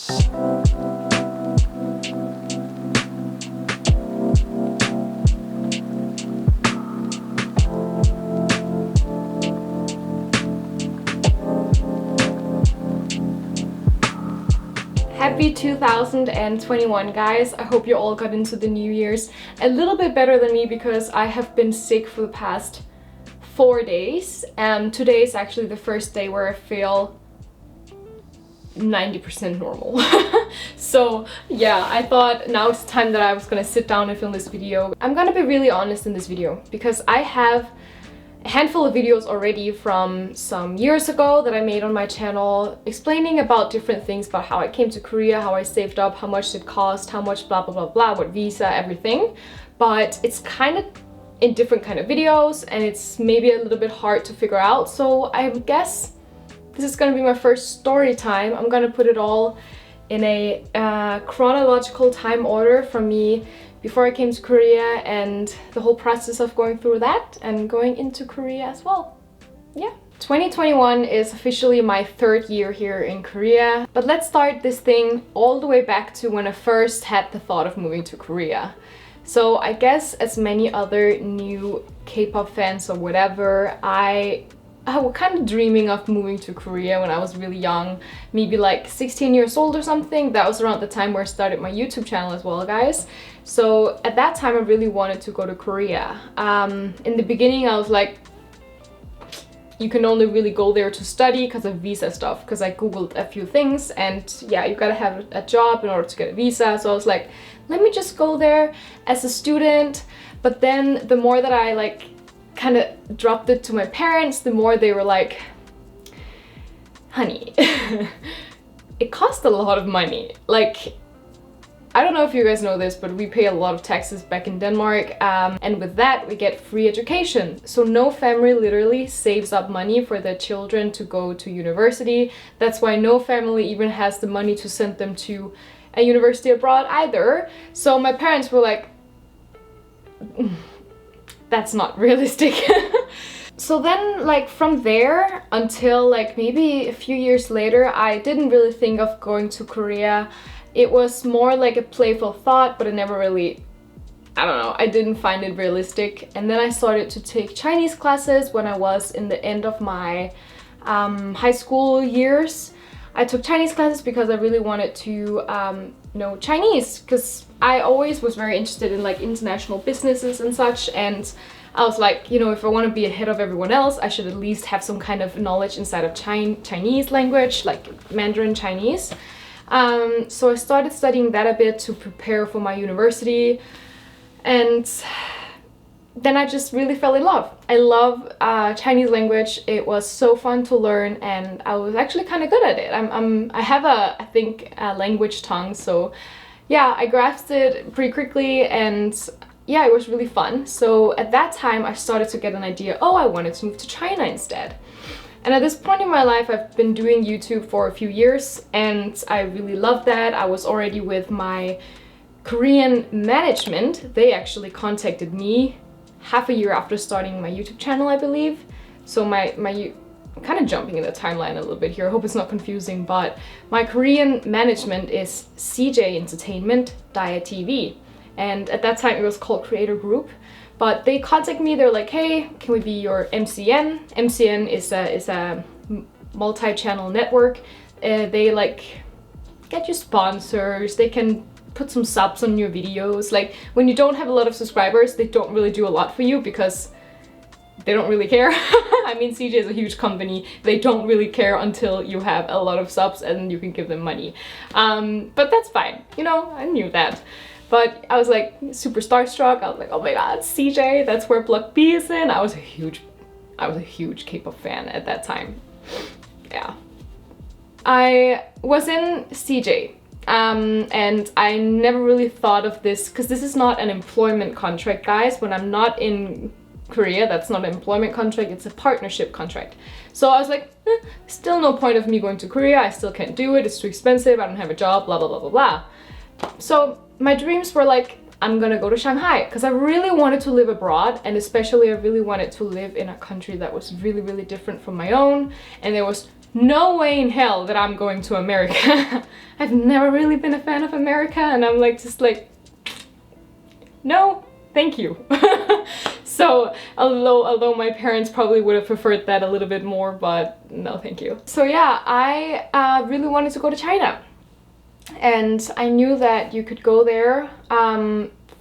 Happy 2021, guys. I hope you all got into the New Year's a little bit better than me because I have been sick for the past 4 days. Today is actually the first day where I feel 90% normal. So yeah, I thought now it's time that I was gonna sit down and film this video. I'm gonna be really honest in this video because I have a handful of videos already from some years ago that I made on my channel explaining about different things about how I came to Korea, how I saved up, how much it cost, how much blah blah blah blah, what visa, everything. But it's kind of in different kind of videos and it's maybe a little bit hard to figure out. So I guess this is gonna be my first story time. I'm gonna put it all in a chronological time order from me before I came to Korea and the whole process of going through that and going into Korea as well. Yeah. 2021 is officially my 3rd year here in Korea, but let's start this thing all the way back to when I first had the thought of moving to Korea. So I guess as many other new K-pop fans or whatever, I was kind of dreaming of moving to Korea when I was really young, maybe like 16 years old or something. That was around the time where I started my YouTube channel as well, guys. So at that time I really wanted to go to Korea. In the beginning I was like, you can only really go there to study because of visa stuff, because I googled a few things and yeah, you gotta have a job in order to get a visa. So I was like, let me just go there as a student. But then the more that I like kind of dropped it to my parents, the more they were like, honey, it costs a lot of money. Like, I don't know if you guys know this, but we pay a lot of taxes back in Denmark, and with that we get free education. So no family literally saves up money for their children to go to university. That's why no family even has the money to send them to a university abroad either. So my parents were like, that's not realistic. So then like from there until like maybe a few years later, I didn't really think of going to Korea. It was more like a playful thought, but I never really, I don't know, I didn't find it realistic. And then I started to take Chinese classes when I was in the end of my high school years. I took Chinese classes because I really wanted to know Chinese, because I always was very interested in like international businesses and such, and I was like, you know, if I want to be ahead of everyone else, I should at least have some kind of knowledge inside of Chinese language, like Mandarin Chinese. So I started studying that a bit to prepare for my university, and then I just really fell in love. I love Chinese language. It was so fun to learn and I was actually kind of good at it. I have I think a language tongue, so yeah, I grasped it pretty quickly and yeah, it was really fun. So at that time I started to get an idea, oh, I wanted to move to China instead. And at this point in my life, I've been doing YouTube for a few years and I really loved that. I was already with my Korean management. They actually contacted me half a year after starting my YouTube channel, I believe. So I'm kind of jumping in the timeline a little bit here. I hope it's not confusing, but my Korean management is CJ Entertainment Diet TV. And at that time it was called Creator Group. But they contacted me, they're like, hey, can we be your MCN? MCN is a multi-channel network. They like get you sponsors, they can put some subs on your videos. Like when you don't have a lot of subscribers, they don't really do a lot for you because they don't really care. I mean, CJ is a huge company. They don't really care until you have a lot of subs and you can give them money. But that's fine, you know, I knew that. But I was like super starstruck. I was like, oh my god, CJ, that's where Block B is in. I was a huge K-pop fan at that time. Yeah. I was in CJ and I never really thought of this because this is not an employment contract, guys. When I'm not in Korea, that's not an employment contract, it's a partnership contract. So I was like, still no point of me going to Korea. I still can't do it. It's too expensive. I don't have a job, blah, blah, blah, blah, blah. So my dreams were like, I'm gonna go to Shanghai because I really wanted to live abroad, and especially I really wanted to live in a country that was really, really different from my own, and there was no way in hell that I'm going to America. I've never really been a fan of America, and I'm like, just like, no, thank you. So although my parents probably would have preferred that a little bit more, but no thank you. So yeah, I really wanted to go to China, and I knew that you could go there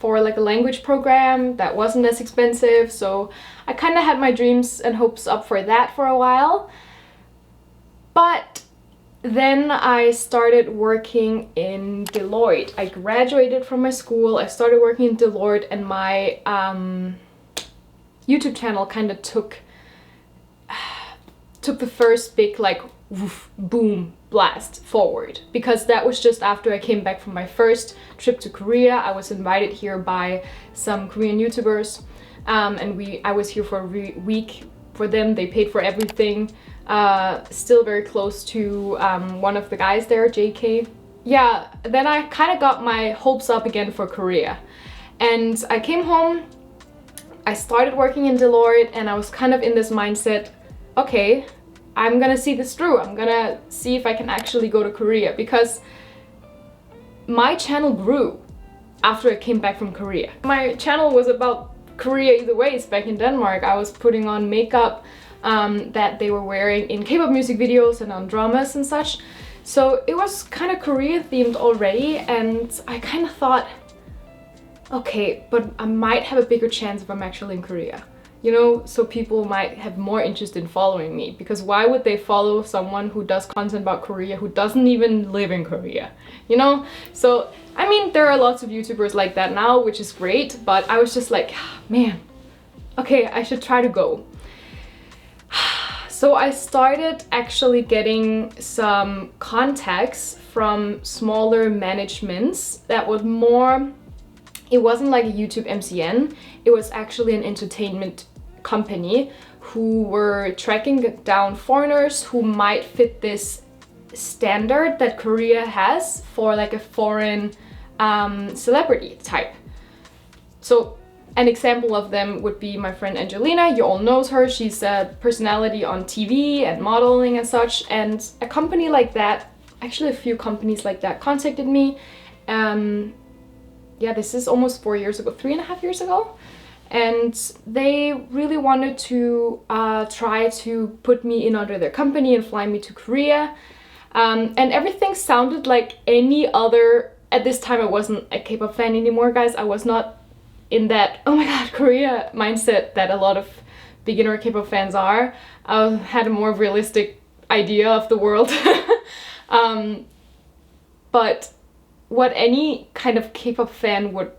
for like a language program that wasn't as expensive, so I kind of had my dreams and hopes up for that for a while. But then I started working in Deloitte. I graduated from my school, I started working in Deloitte, and my YouTube channel kind of took the first big like woof, boom blast forward, because that was just after I came back from my first trip to Korea. I was invited here by some Korean YouTubers, and I was here for a week for them. They paid for everything. Still very close to one of the guys there, JK. Yeah, then I kind of got my hopes up again for Korea, and I came home. I started working in Deloitte, and I was kind of in this mindset, okay, I'm gonna see this through. I'm gonna see if I can actually go to Korea, because my channel grew after I came back from Korea. My channel was about Korea either ways. Back in Denmark, I was putting on makeup that they were wearing in K-pop music videos and on dramas and such. So it was kind of Korea themed already, and I kind of thought, okay, but I might have a bigger chance if I'm actually in Korea. You know, so people might have more interest in following me, because why would they follow someone who does content about Korea who doesn't even live in Korea, you know? So, I mean, there are lots of YouTubers like that now, which is great, but I was just like, man, okay, I should try to go. So I started actually getting some contacts from smaller managements that was more, it wasn't like a YouTube MCN, it was actually an entertainment company who were tracking down foreigners who might fit this standard that Korea has for like a foreign celebrity type. So an example of them would be my friend Angelina. You all knows her. She's a personality on TV and modeling and such, and a company like that, actually a few companies like that contacted me. Yeah, this is almost 4 years ago, 3.5 years ago. And they really wanted to try to put me in under their company and fly me to Korea. And everything sounded like any other, at this time I wasn't a K-pop fan anymore, guys. I was not in that, oh my god, Korea mindset that a lot of beginner K-pop fans are. I had a more realistic idea of the world. But what any kind of K-pop fan would,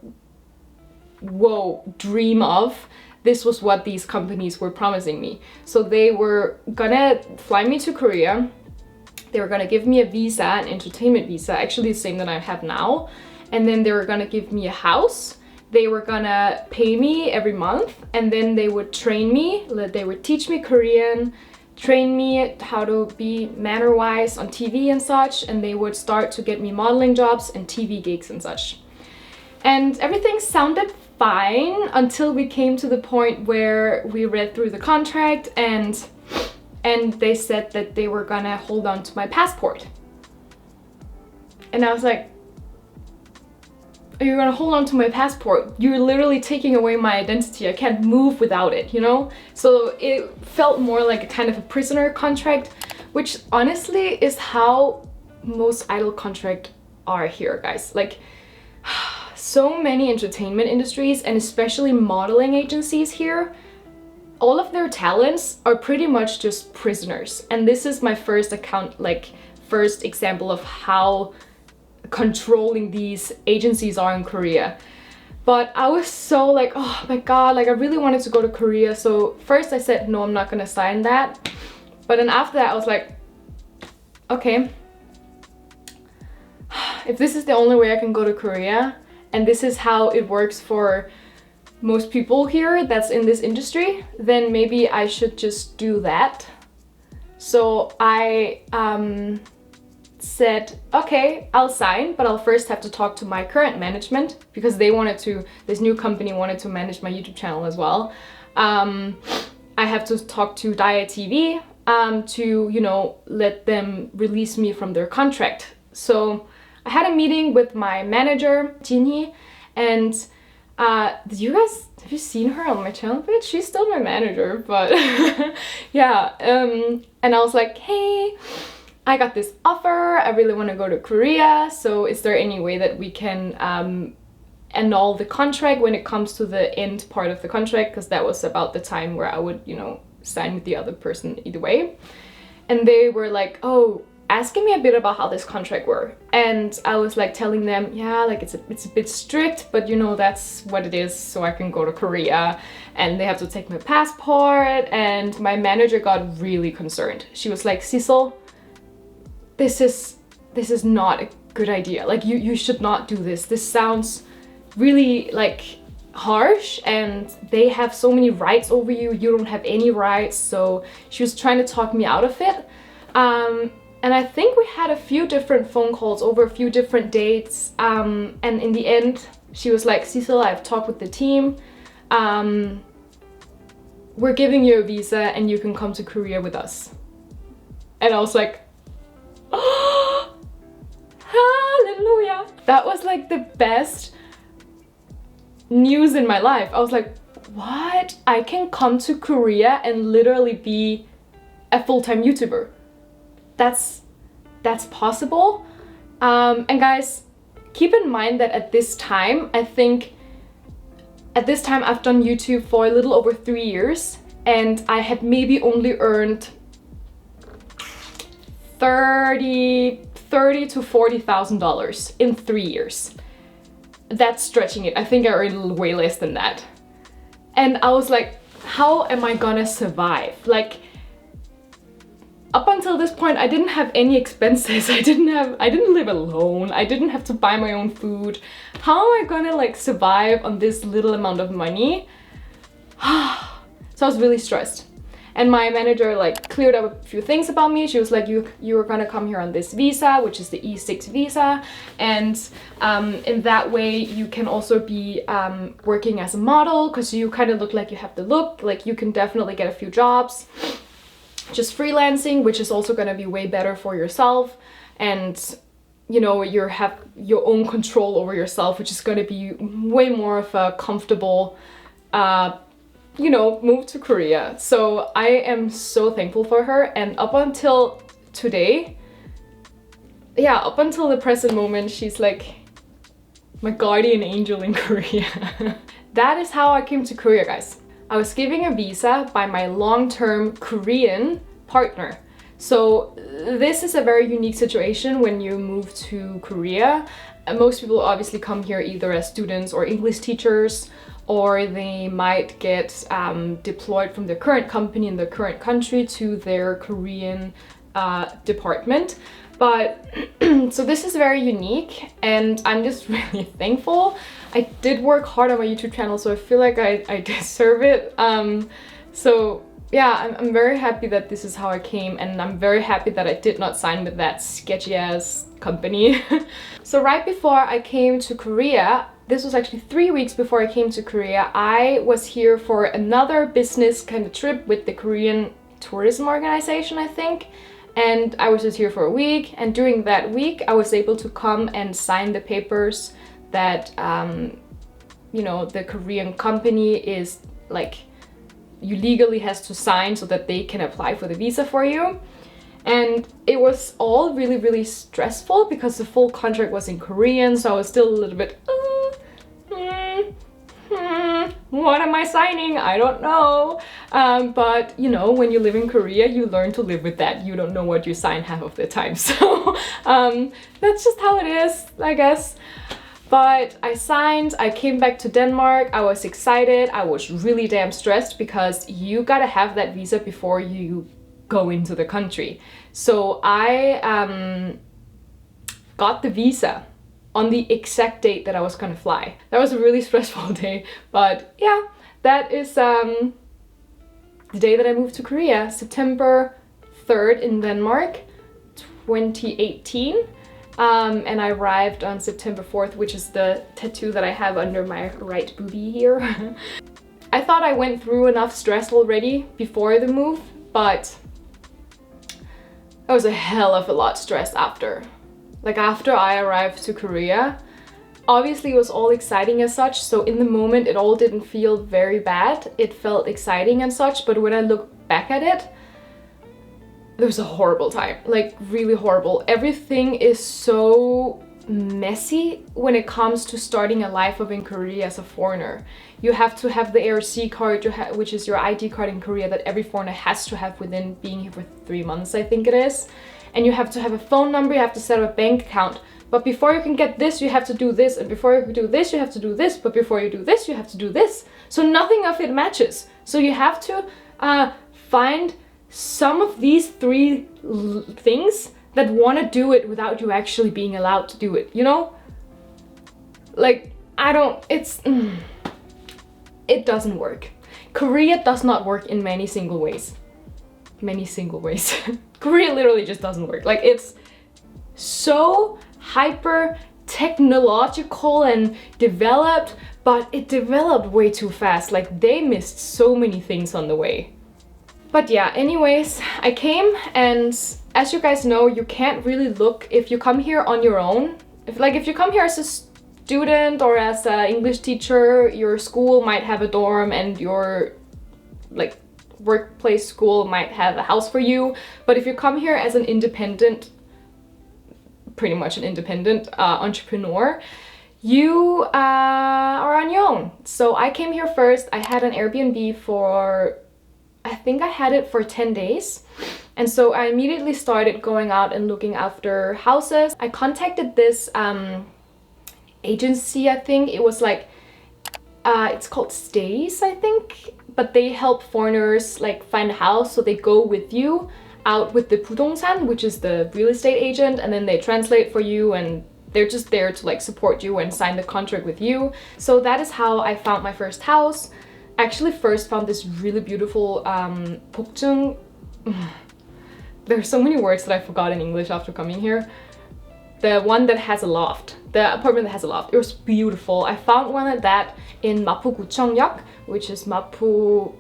dream of, this was what these companies were promising me. So they were gonna fly me to Korea, they were gonna give me a visa, an entertainment visa, actually the same that I have now, and then they were gonna give me a house, they were gonna pay me every month, and then they would train me, they would teach me Korean, train me how to be manner-wise on TV and such, and they would start to get me modeling jobs and TV gigs and such. And everything sounded fine until we came to the point where we read through the contract, and they said that they were gonna hold on to my passport. And I was like, you're gonna hold on to my passport? You're literally taking away my identity. I can't move without it, you know? So it felt more like a kind of a prisoner contract, which honestly is how most idol contracts are here, guys. Like, so many entertainment industries, and especially modeling agencies here, all of their talents are pretty much just prisoners. And this is my first example of how controlling these agencies are in Korea. But I was so like, oh my god, like I really wanted to go to Korea. So first I said, no, I'm not gonna sign that. But then after that I was like, okay, if this is the only way I can go to Korea, and this is how it works for most people here that's in this industry, then maybe I should just do that. So I said, okay, I'll sign, but I'll first have to talk to my current management, because they wanted to, this new company wanted to manage my YouTube channel as well. I have to talk to Daya TV, to, you know, let them release me from their contract. So I had a meeting with my manager, Jinhee, and have you seen her on my channel page? She's still my manager, but yeah. And I was like, hey, I got this offer. I really want to go to Korea. So is there any way that we can annul the contract when it comes to the end part of the contract? Because that was about the time where I would, you know, sign with the other person either way. And they were like, oh, asking me a bit about how this contract worked. And I was like telling them, yeah, like it's a bit strict, but you know, that's what it is, so I can go to Korea. And they have to take my passport. And my manager got really concerned. She was like, Sissel, this is not a good idea. Like you should not do this. This sounds really like harsh, and they have so many rights over you. You don't have any rights. So she was trying to talk me out of it. And I think we had a few different phone calls over a few different dates. And in the end, she was like, Sissel, I've talked with the team. We're giving you a visa and you can come to Korea with us. And I was like, oh, hallelujah. That was like the best news in my life. I was like, what? I can come to Korea and literally be a full-time YouTuber. That's possible. And guys, keep in mind that at this time, I think at this time I've done YouTube for a little over 3 years, and I had maybe only earned $30,000 to $40,000 in 3 years. That's stretching it. I think I earned way less than that. And I was like, how am I gonna survive? Like, up until this point, I didn't have any expenses. I didn't live alone. I didn't have to buy my own food. How am I gonna like survive on this little amount of money? So I was really stressed. And my manager like cleared up a few things about me. She was like, you were gonna come here on this visa, which is the E6 visa. And in that way, you can also be working as a model, because you kind of look like you have the look. Like you can definitely get a few jobs. Just freelancing, which is also going to be way better for yourself, and you know, you have your own control over yourself, which is going to be way more of a comfortable you know, move to Korea. So I am so thankful for her. And up until today, yeah, up until the present moment, she's like my guardian angel in Korea. That is how I came to Korea, guys. I was given a visa by my long-term Korean partner. So this is a very unique situation when you move to Korea. Most people obviously come here either as students or English teachers, or they might get deployed from their current company in their current country to their Korean department. But so this is very unique, and I'm just really thankful. I did work hard on my YouTube channel, so I feel like I deserve it. So yeah, I'm very happy that this is how I came, and I'm very happy that I did not sign with that sketchy ass company. So right before I came to Korea, this was actually 3 weeks before I came to Korea, I was here for another business kind of trip with the Korean tourism organization, I think. And I was just here for a week, and during that week I was able to come and sign the papers that you know, the Korean company is like, you legally has to sign so that they can apply for the visa for you. And it was all really, really stressful because the full contract was in Korean, so I was still a little bit what am I signing? I don't know. But you know, when you live in Korea, you learn to live with that. You don't know what you sign half of the time. So that's just how it is, I guess. But I signed, I came back to Denmark, I was excited, I was really damn stressed because you gotta have that visa before you go into the country. So I got the visa on the exact date that I was gonna fly. That was a really stressful day, but yeah, that is the day that I moved to Korea, September 3rd in Denmark, 2018. And I arrived on September 4th, which is the tattoo that I have under my right boobie here. I thought I went through enough stress already before the move, but I was a hell of a lot stressed after. Like after I arrived to Korea, obviously it was all exciting as such, so in the moment it all didn't feel very bad. It felt exciting and such, but when I look back at it, it was a horrible time, like really horrible. Everything is so messy when it comes to starting a life in Korea as a foreigner. You have to have the ARC card, which is your ID card in Korea that every foreigner has to have within being here for 3 months, I think it is. And you have to have a phone number, you have to set up a bank account. But before you can get this, you have to do this, and before you can do this, you have to do this, but before you do this, you have to do this. So nothing of it matches. So you have to find some of these 3 things that want to do it without you actually being allowed to do it, you know? Like, it doesn't work. Korea does not work in many single ways. Korea literally just doesn't work. Like, it's so hyper technological and developed, but it developed way too fast. Like, they missed so many things on the way. But yeah, anyways, I came, and as you guys know, you can't really look if you come here on your own. If you come here as a student or as an English teacher, your school might have a dorm and your like workplace school might have a house for you. But if you come here as an independent, pretty much an independent entrepreneur, you are on your own. So I came here first. I had an Airbnb for, I think I had it for 10 days. And so I immediately started going out and looking after houses. I contacted this agency, I think. It was like, it's called Stays, I think. But they help foreigners like find a house, so they go with you out with the 부동산, which is the real estate agent, and then they translate for you, and they're just there to like support you and sign the contract with you. So that is how I found my first house. I actually first found this really beautiful 복층. There are so many words that I forgot in English after coming here. The one that has a loft, the apartment that has a loft, it was beautiful. I found one like that in 마포구청역, which is Mapo,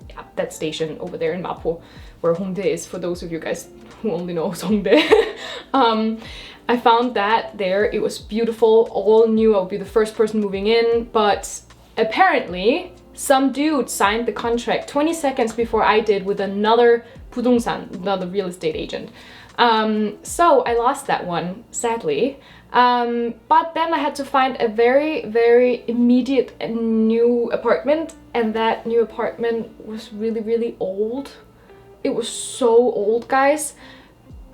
yeah, that station over there in Mapo, where Hongdae is, for those of you guys who only know Hongdae. I found that there. It was beautiful. All knew I would be the first person moving in, but apparently some dude signed the contract 20 seconds before I did with another 부동산, another real estate agent. So I lost that one, sadly. But then I had to find a very, very immediate new apartment, and that new apartment was really, really old. It was so old, guys.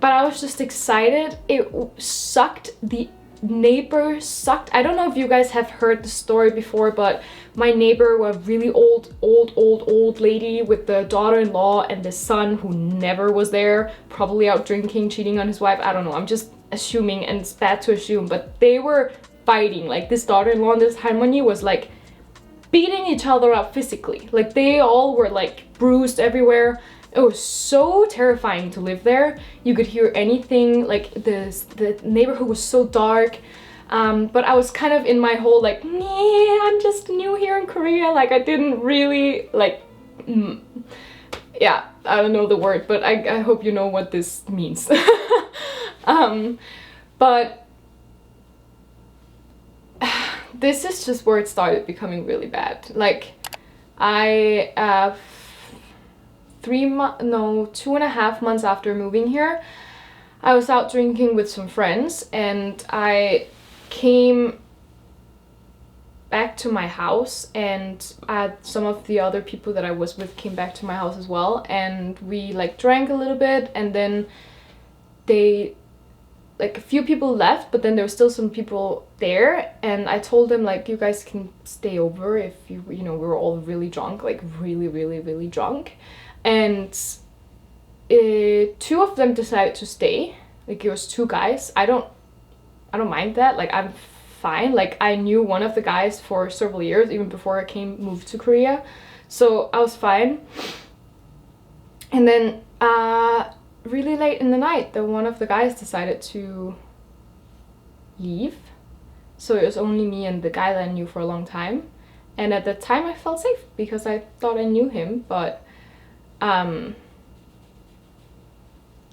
But I was just excited. It sucked. The neighbor sucked. I don't know if you guys have heard the story before, but my neighbor was a really old lady with the daughter-in-law and the son who never was there, probably out drinking, cheating on his wife. I don't know, I'm just assuming, and it's bad to assume, but they were fighting. Like, this daughter-in-law and this 할머니 was like beating each other up physically. Like, they all were like bruised everywhere. It was so terrifying to live there. You could hear anything. Like, the neighborhood was so dark. But I was kind of in my whole like, yeah, I'm just new here in Korea. Like, I didn't really like, yeah, I don't know the word, but I hope you know what this means. But this is just where it started becoming really bad. Like, I 2.5 months after moving here, I was out drinking with some friends, and I came back to my house, and some of the other people that I was with came back to my house as well, and we like drank a little bit, and then like a few people left, but then there were still some people there, and I told them like, you guys can stay over if you know, we were all really drunk, like really drunk. And 2 of them decided to stay. Like, it was 2 guys. I don't mind that. Like, I'm fine. Like, I knew one of the guys for several years, even before I moved to Korea. So I was fine. And then really late in the night, one of the guys decided to leave. So it was only me and the guy that I knew for a long time. And at that time I felt safe because I thought I knew him, but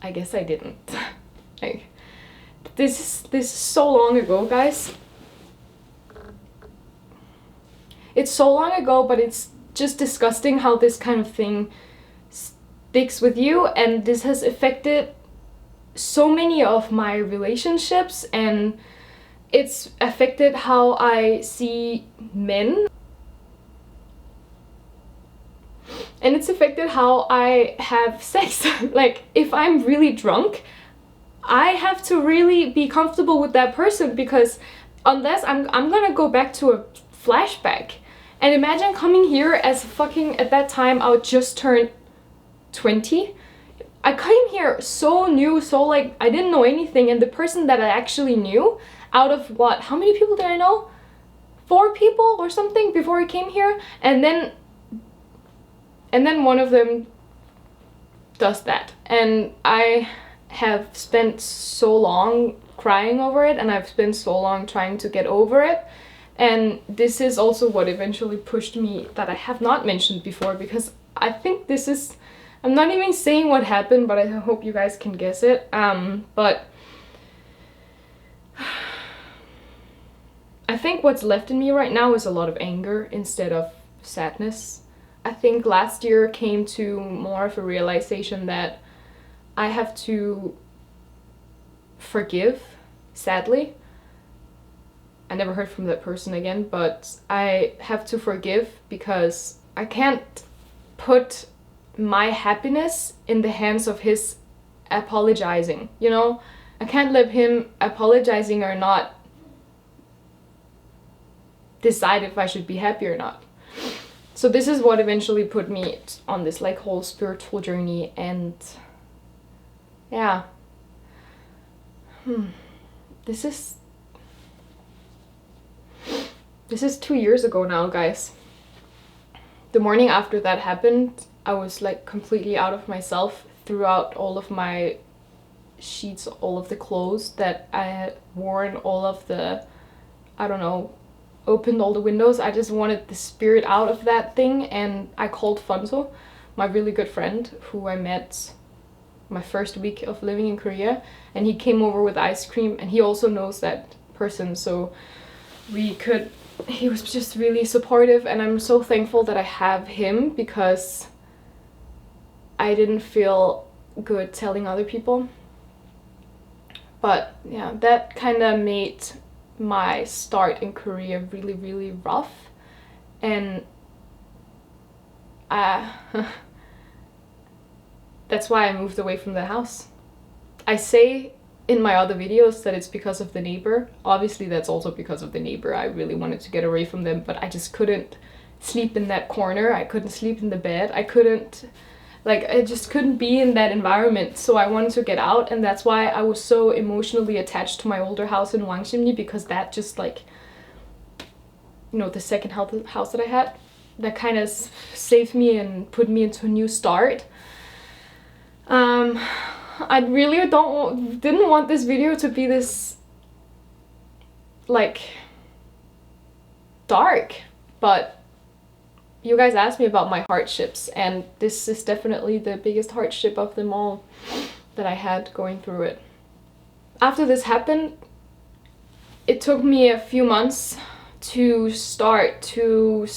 I guess I didn't. Like, this is so long ago, guys. It's so long ago, but it's just disgusting how this kind of thing sticks with you, and this has affected so many of my relationships, and it's affected how I see men. And it's affected how I have sex. Like, if I'm really drunk, I have to really be comfortable with that person, because unless I'm gonna go back to a flashback. And imagine coming here as fucking, at that time I would just turn 20. I came here so new, so like I didn't know anything, and the person that I actually knew, out of what, how many people did I know? 4 people or something before I came here, and then one of them does that. And I have spent so long crying over it, and I've spent so long trying to get over it. And this is also what eventually pushed me, that I have not mentioned before, because I think this is, I'm not even saying what happened, but I hope you guys can guess it. But I think what's left in me right now is a lot of anger instead of sadness. I think last year came to more of a realization that I have to forgive, sadly. I never heard from that person again, but I have to forgive, because I can't put my happiness in the hands of his apologizing, you know? I can't let him apologizing or not decide if I should be happy or not. So this is what eventually put me on this like whole spiritual journey, and yeah. This is 2 years ago now, guys. The morning after that happened, I was like completely out of myself, threw out all of my sheets, all of the clothes that I had worn, all of the, I don't know, opened all the windows. I just wanted the spirit out of that thing, and I called Funso, my really good friend who I met my first week of living in Korea, and he came over with ice cream, and he also knows that person, so he was just really supportive, and I'm so thankful that I have him, because I didn't feel good telling other people. But yeah, that kind of made my start in Korea really, really rough, and that's why I moved away from the house. I say in my other videos that it's because of the neighbor. Obviously that's also because of the neighbor. I really wanted to get away from them, but I just couldn't sleep in that corner. I couldn't sleep in the bed. I just couldn't be in that environment. So I wanted to get out, and that's why I was so emotionally attached to my older house in Hwangsimni, because that just like, you know, the second house that I had, that kind of saved me and put me into a new start. I really didn't want this video to be this like dark, but you guys asked me about my hardships, and this is definitely the biggest hardship of them all that I had going through it. After this happened, it took me a few months to start to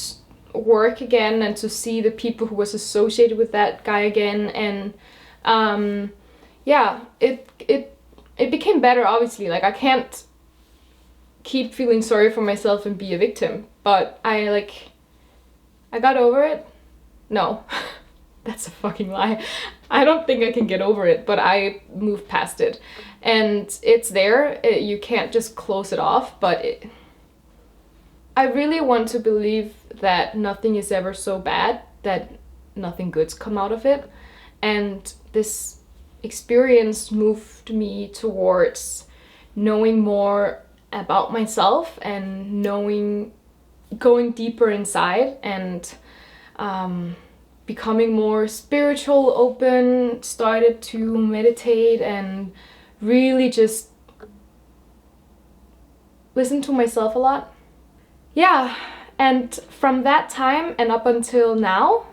work again and to see the people who was associated with that guy again, and yeah, it became better, obviously. Like, I can't keep feeling sorry for myself and be a victim, but I got over it. No, that's a fucking lie. I don't think I can get over it, but I moved past it. And it's there, you can't just close it off, but I really want to believe that nothing is ever so bad that nothing good's come out of it. And this experience moved me towards knowing more about myself and going deeper inside, and becoming more spiritual, open, started to meditate and really just listen to myself a lot. Yeah, and from that time and up until now,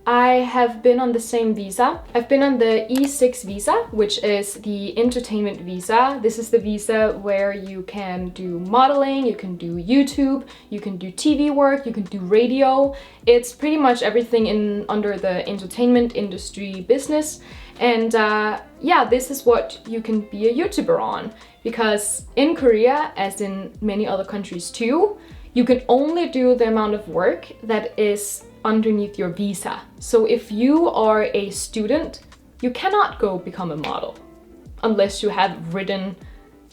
I have been on the same visa. I've been on the E6 visa, which is the entertainment visa. This is the visa where you can do modeling, you can do YouTube, you can do TV work, you can do radio. It's pretty much everything in under the entertainment industry business. And yeah, this is what you can be a YouTuber on. Because in Korea, as in many other countries too, you can only do the amount of work that is underneath your visa. So if you are a student, you cannot go become a model unless you have written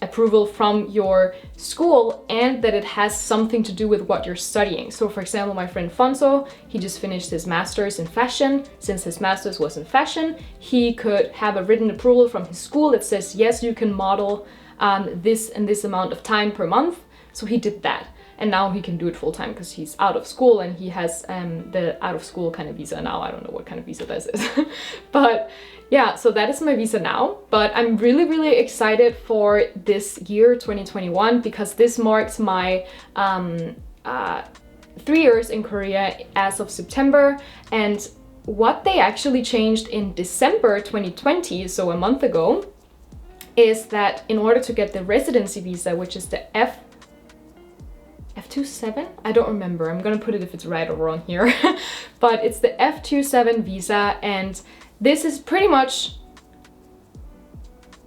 approval from your school and that it has something to do with what you're studying. So for example, my friend Fonso, he just finished his master's in fashion. Since his master's was in fashion, he could have a written approval from his school that says, yes, you can model this and this amount of time per month. So he did that. And now he can do it full time because he's out of school and he has the out of school kind of visa now. I don't know what kind of visa this is. But yeah, so that is my visa now. But I'm really, really excited for this year, 2021, because this marks my 3 years in Korea as of September. And what they actually changed in December 2020, so a month ago, is that in order to get the residency visa, which is the F27? I don't remember. I'm gonna put it if it's right or wrong here. But it's the F27 visa, and this is pretty much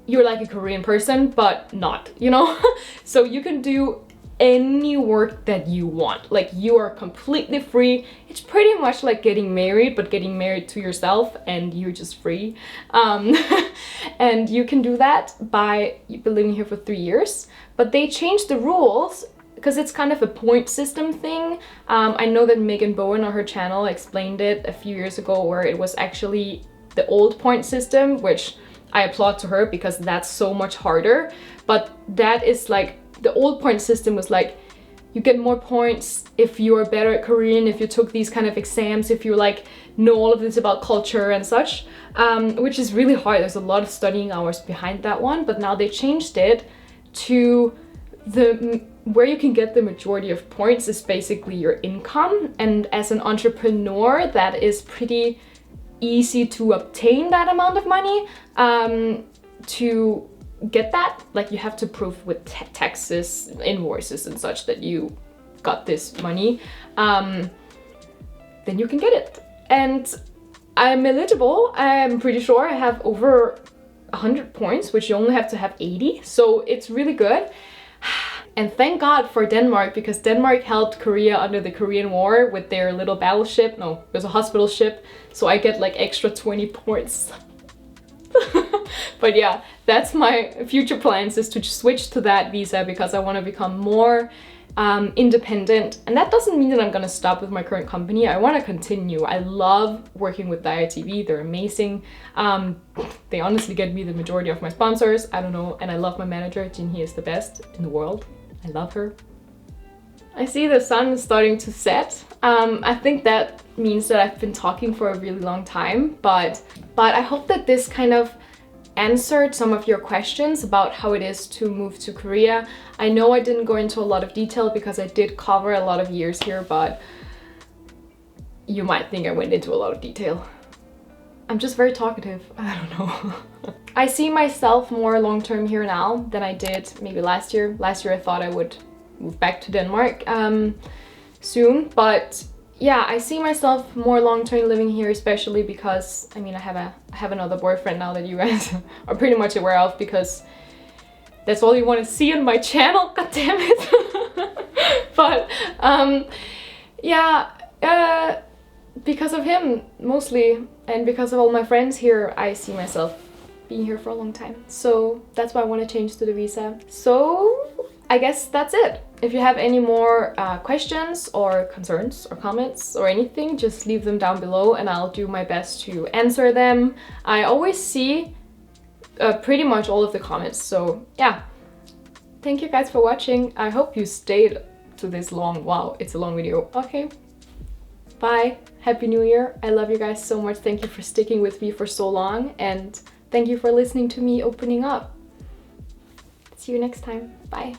you're like a Korean person, but not, you know? So you can do any work that you want. Like, you are completely free. It's pretty much like getting married, but getting married to yourself and you're just free. And you can do that by living here for 3 years. But they changed the rules because it's kind of a point system thing. I know that Megan Bowen on her channel explained it a few years ago, where it was actually the old point system, which I applaud to her because that's so much harder. But that is like, the old point system was like, you get more points if you are better at Korean, if you took these kind of exams, if you like know all of this about culture and such, which is really hard. There's a lot of studying hours behind that one, but now they changed it to where you can get the majority of points is basically your income. And as an entrepreneur, that is pretty easy to obtain that amount of money. To get that, like, you have to prove with taxes, invoices and such that you got this money, then you can get it. And I'm eligible. I'm pretty sure I have over 100 points, which you only have to have 80, so it's really good. And thank God for Denmark, because Denmark helped Korea under the Korean War with their little battleship. No, it was a hospital ship, so I get like extra 20 points. But yeah, that's my future plans, is to switch to that visa because I want to become more independent. And that doesn't mean that I'm gonna stop with my current company. I want to continue. I love working with Daya TV. They're amazing. They honestly get me the majority of my sponsors. I don't know. And I love my manager. Jinhee is the best in the world. I love her. I see the sun is starting to set. I think that means that I've been talking for a really long time, but I hope that this kind of answered some of your questions about how it is to move to Korea. I know I didn't go into a lot of detail because I did cover a lot of years here, but you might think I went into a lot of detail. I'm just very talkative. I don't know. I see myself more long-term here now than I did maybe last year. Last year I thought I would move back to Denmark soon, but yeah, I see myself more long-term living here, especially because, I mean, I have another boyfriend now that you guys are pretty much aware of, because that's all you want to see on my channel, god damn it. But yeah, because of him mostly, and because of all my friends here, I see myself being here for a long time. So that's why I want to change to the visa. So I guess that's it. If you have any more questions or concerns or comments or anything, just leave them down below and I'll do my best to answer them. I always see pretty much all of the comments, so yeah. Thank you guys for watching. I hope you stayed to this long. Wow, it's a long video. Okay, bye. Happy New Year. I love you guys so much. Thank you for sticking with me for so long, and thank you for listening to me opening up. See you next time. Bye.